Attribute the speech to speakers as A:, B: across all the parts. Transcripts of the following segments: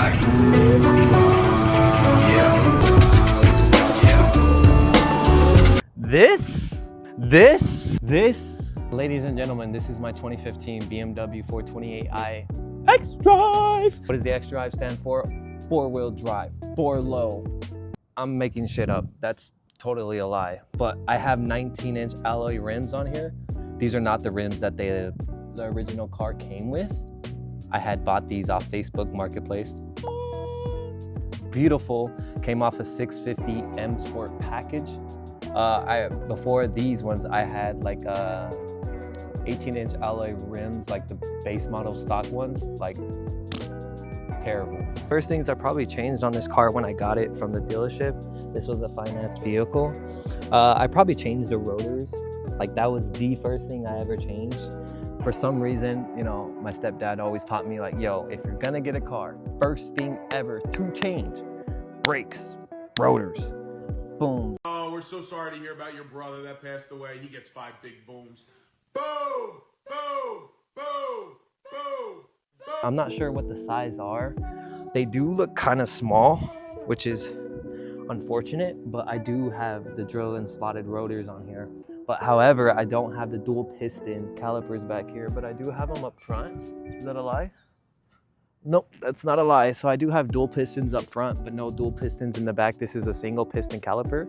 A: like, ooh, yeah.
B: This, ladies and gentlemen, this is my 2015 BMW 428i X-Drive. What does the X-Drive stand for? Four-wheel drive, four low. I'm making shit up. That's totally a lie. But I have 19-inch alloy rims on here. These are not the rims that the original car came with. I had bought these off Facebook Marketplace. Beautiful, came off a 650 M Sport package. Before these ones, I had like 18-inch alloy rims, like the base model stock ones, like terrible. First things I probably changed on this car when I got it from the dealership. This was a financed vehicle. I probably changed the rotors. Like that was the first thing I ever changed. For some reason, you know, my stepdad always taught me like, yo, if you're gonna get a car, first thing ever to change, brakes, rotors, boom.
C: Oh, we're so sorry to hear about your brother that passed away. He gets 5 big booms. Boom, boom, boom, boom.
B: I'm not sure what the size are. They do look kind of small, which is unfortunate, but I do have the drill and slotted rotors on here. But however, I don't have the dual piston calipers back here, but I do have them up front. Is that a lie? Nope, that's not a lie. So I do have dual pistons up front, but no dual pistons in the back. This is a single piston caliper.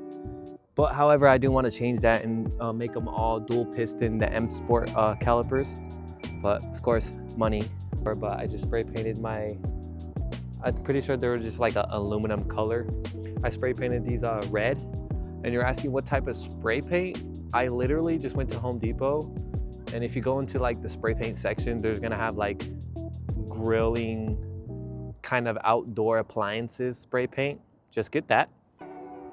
B: But however, I do want to change that and make them all dual piston, the M Sport calipers. But of course, money. But I just spray painted I'm pretty sure they were just like an aluminum color. I spray painted these red. And you're asking what type of spray paint? I literally just went to Home Depot, and if you go into like the spray paint section, there's gonna have like grilling kind of outdoor appliances spray paint. Just get that.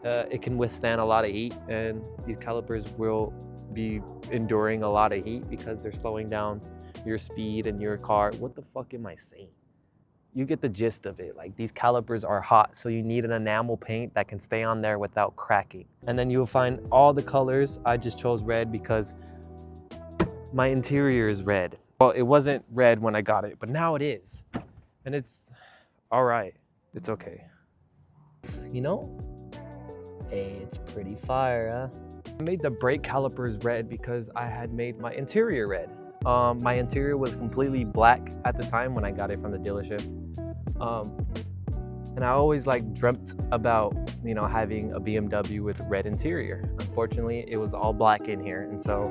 B: It can withstand a lot of heat, and these calipers will be enduring a lot of heat because they're slowing down your speed and your car. What the fuck am I saying? You get the gist of it. Like these calipers are hot, so you need an enamel paint that can stay on there without cracking. And then you'll find all the colors. I just chose red because my interior is red. Well, it wasn't red when I got it, but now it is. And it's all right. It's okay. You know? Hey, it's pretty fire, huh? I made the brake calipers red because I had made my interior red. My interior was completely black at the time when I got it from the dealership. And I always like dreamt about, you know, having a BMW with red interior. Unfortunately, it was all black in here. And so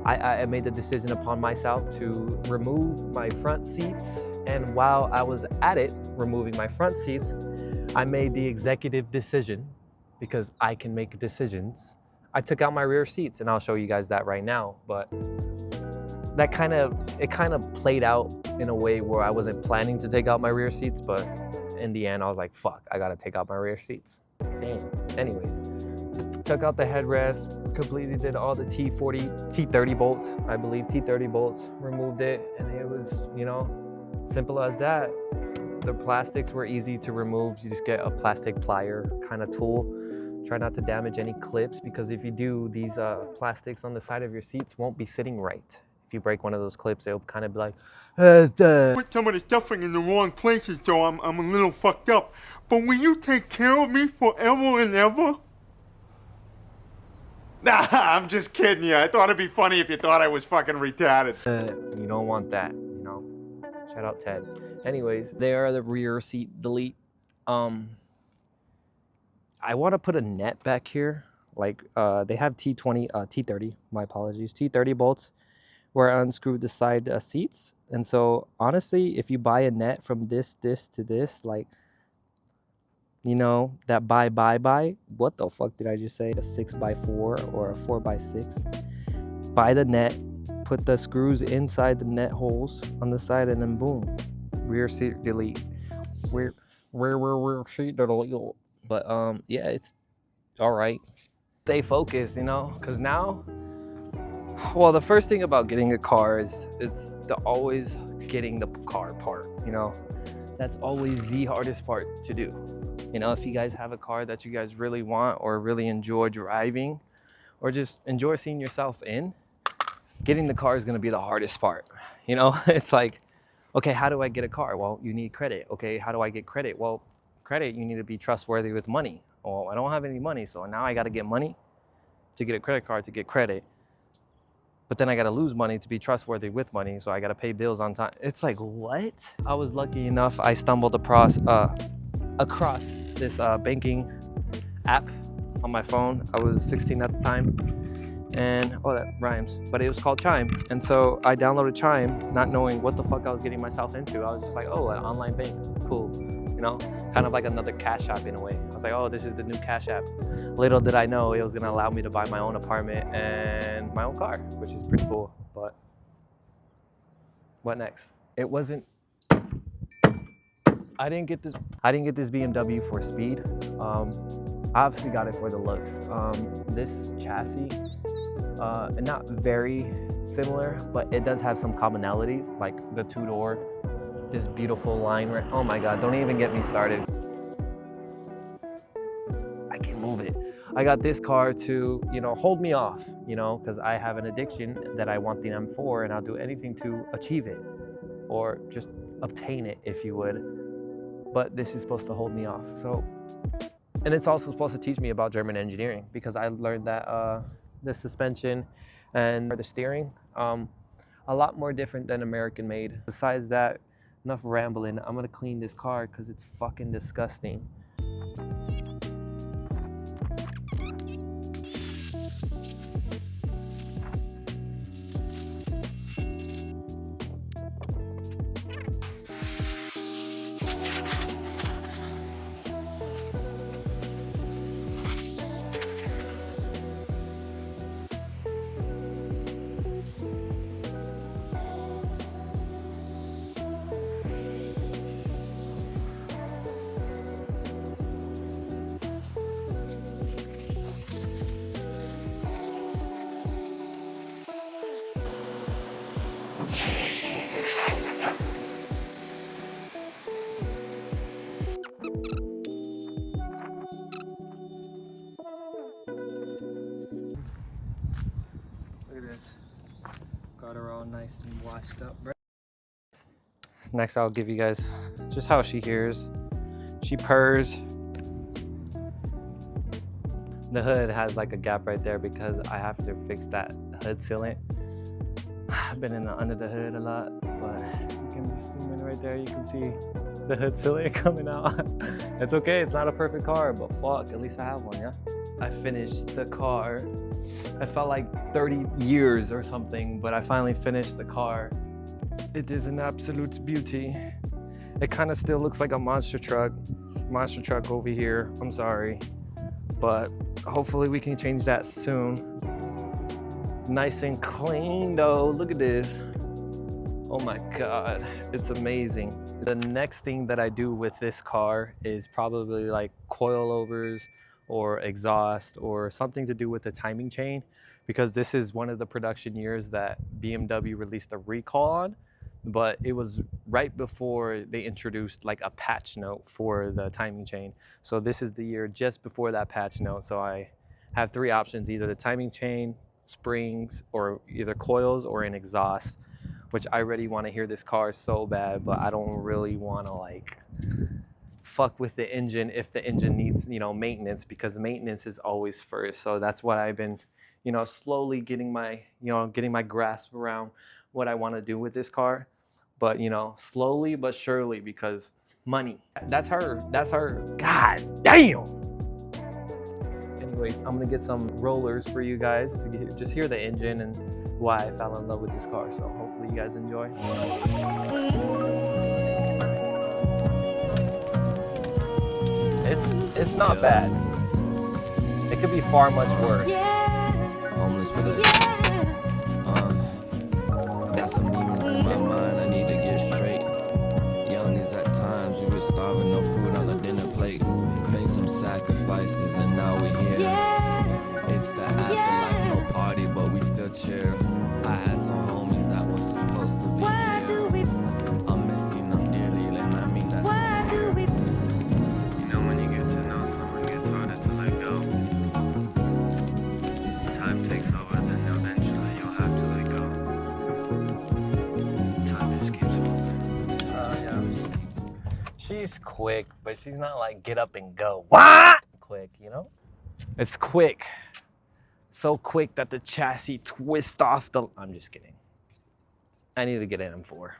B: I made the decision upon myself to remove my front seats. And while I was at it, removing my front seats, I made the executive decision, because I can make decisions. I took out my rear seats, and I'll show you guys that right now. But it kind of played out in a way where I wasn't planning to take out my rear seats, but in the end I was like, fuck, I gotta take out my rear seats. Damn. Anyways, took out the headrest, completely did all the T30 bolts, I believe T30 bolts, removed it, and it was, you know, simple as that. The plastics were easy to remove. You just get a plastic plier kind of tool. Try not to damage any clips, because if you do, these plastics on the side of your seats won't be sitting right. If you break one of those clips, it'll kind of be like,
C: Put some of the stuffing in the wrong places, so I'm a little fucked up. But will you take care of me forever and ever? Nah, I'm just kidding you. I thought it'd be funny if you thought I was fucking retarded.
B: you don't want that, you know? Shout out Ted. Anyways, they are the rear seat delete. I want to put a net back here. Like they have T30, my apologies, T30 bolts, where I unscrewed the side seats. And so honestly, if you buy a net from this to this, like, you know, that buy, what the fuck did I just say? A 6x4 or a 4x6. Buy the net, put the screws inside the net holes on the side, and then boom, rear seat delete. Rear seat delete. But yeah, it's all right. Stay focused, you know, because now, well, the first thing about getting a car is it's always getting the car part, you know. That's always the hardest part to do. You know, if you guys have a car that you guys really want or really enjoy driving or just enjoy seeing yourself in, getting the car is going to be the hardest part. You know, it's like Okay, how do I get a car? Well, you need credit. Okay, how do I get credit? Well, credit, you need to be trustworthy with money. Well, I don't have any money, so now I got to get money to get a credit card to get credit. But then I got to lose money to be trustworthy with money, so I got to pay bills on time. It's like, what? I was lucky enough, I stumbled across this banking app on my phone. I was 16 at the time, and oh, that rhymes, but it was called Chime. And so I downloaded Chime, not knowing what the fuck I was getting myself into. I was just like, oh, an online bank, cool, you know, kind of like another Cash App in a way. I was like, oh, this is the new Cash App. Little did I know it was gonna allow me to buy my own apartment and my own car, which is pretty cool. But what next? It wasn't. I didn't get this BMW for speed. I obviously got it for the looks. This chassis, not very similar, but it does have some commonalities, like the two-door, this beautiful line. Oh my God, don't even get me started. I can't move it. I got this car to, you know, hold me off, you know, because I have an addiction that I want the M4, and I'll do anything to achieve it or just obtain it, if you would. But this is supposed to hold me off. So, and it's also supposed to teach me about German engineering, because I learned that the suspension and the steering, a lot more different than American made. Besides that, enough rambling. I'm gonna clean this car because it's fucking disgusting. Look at this. Got her all nice and washed up. Next, I'll give you guys just how she hears. She purrs. The hood has like a gap right there because I have to fix that hood sealant. I've been under the hood a lot, but you can just zoom in right there. You can see the hood sealant coming out. It's okay, it's not a perfect car, but fuck, at least I have one, yeah? I finished the car. I felt like 30 years or something, but I finally finished the car. It is an absolute beauty. It kind of still looks like a monster truck over here. I'm sorry, but hopefully we can change that soon. Nice and clean though, look at this. Oh my God, it's amazing. The next thing that I do with this car is probably like coilovers or exhaust or something to do with the timing chain, because this is one of the production years that BMW released a recall on, but it was right before they introduced like a patch note for the timing chain. So this is the year just before that patch note. So I have three options, either the timing chain, springs, or either coils or an exhaust, which I really want to hear this car so bad, but I don't really want to like fuck with the engine if the engine needs, you know, maintenance, because maintenance is always first. So that's what I've been, you know, slowly getting my grasp around what I want to do with this car. But, you know, slowly but surely, because money. That's her. God damn. Anyways, I'm gonna get some rollers for you guys to just hear the engine and why I fell in love with this car. So hopefully you guys enjoy. It's not bad. It could be far much worse.
D: Homeless production. Got some demons in my mind, I need to get straight. Young as at times, we were starving, no food on the dinner plate. Made some sacrifices and now we're here. It's the afterlife, no party, but we still cheer. I had some homies that was supposed to be here. I'm missing them dearly, and I mean that's sincere. You know when you get to know someone, it's harder to let go.
B: she's quick, but she's not like get up and go. What? Quick, you know? It's quick. So quick that the chassis twists off the... I'm just kidding. I need to get an M4.